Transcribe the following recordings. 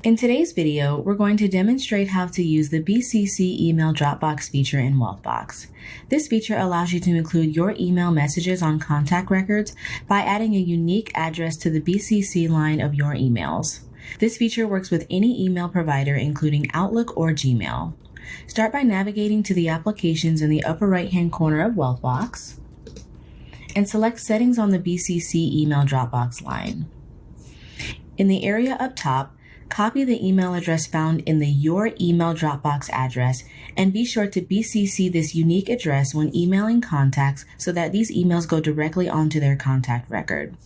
In today's video, we're going to demonstrate how to use the BCC Email Dropbox feature in Wealthbox. This feature allows you to include your email messages on contact records by adding a unique address to the BCC line of your emails. This feature works with any email provider, including Outlook or Gmail. Start by navigating to the applications in the upper right-hand corner of Wealthbox and select Settings on the BCC Email Dropbox line. In the area up top, copy the email address found in the Your Email Dropbox address and be sure to BCC this unique address when emailing contacts so that these emails go directly onto their contact record.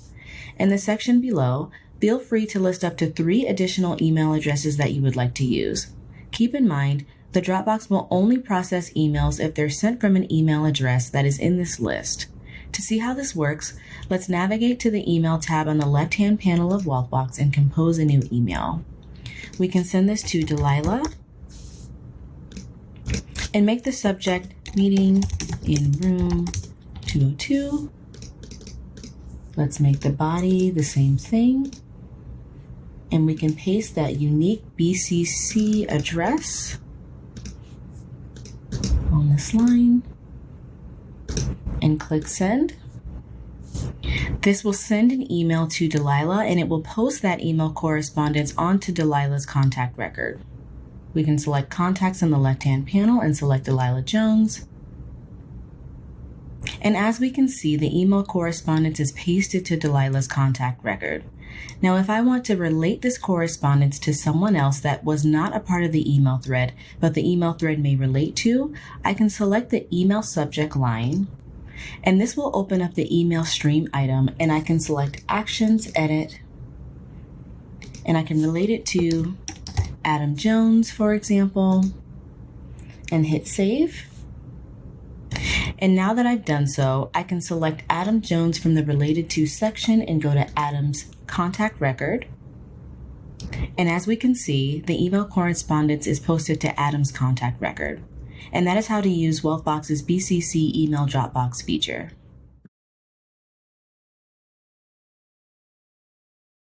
In the section below, feel free to list up to 3 additional email addresses that you would like to use. Keep in mind, the Dropbox will only process emails if they're sent from an email address that is in this list. To see how this works, let's navigate to the Email tab on the left-hand panel of Wealthbox and compose a new email. We can send this to Delilah and make the subject Meeting in Room 202. Let's make the body the same thing. And we can paste that unique BCC address on this line and click Send. This will send an email to Delilah and it will post that email correspondence onto Delilah's contact record. We can select Contacts in the left-hand panel and select Delilah Jones. And as we can see, the email correspondence is pasted to Delilah's contact record. Now, if I want to relate this correspondence to someone else that was not a part of the email thread, but the email thread may relate to, I can select the email subject line. And this will open up the email stream item and I can select Actions, Edit, and I can relate it to Adam Jones, for example, and hit Save. And now that I've done so, I can select Adam Jones from the Related To section and go to Adam's contact record. And as we can see, the email correspondence is posted to Adam's contact record. And that is how to use Wealthbox's BCC Email Dropbox feature.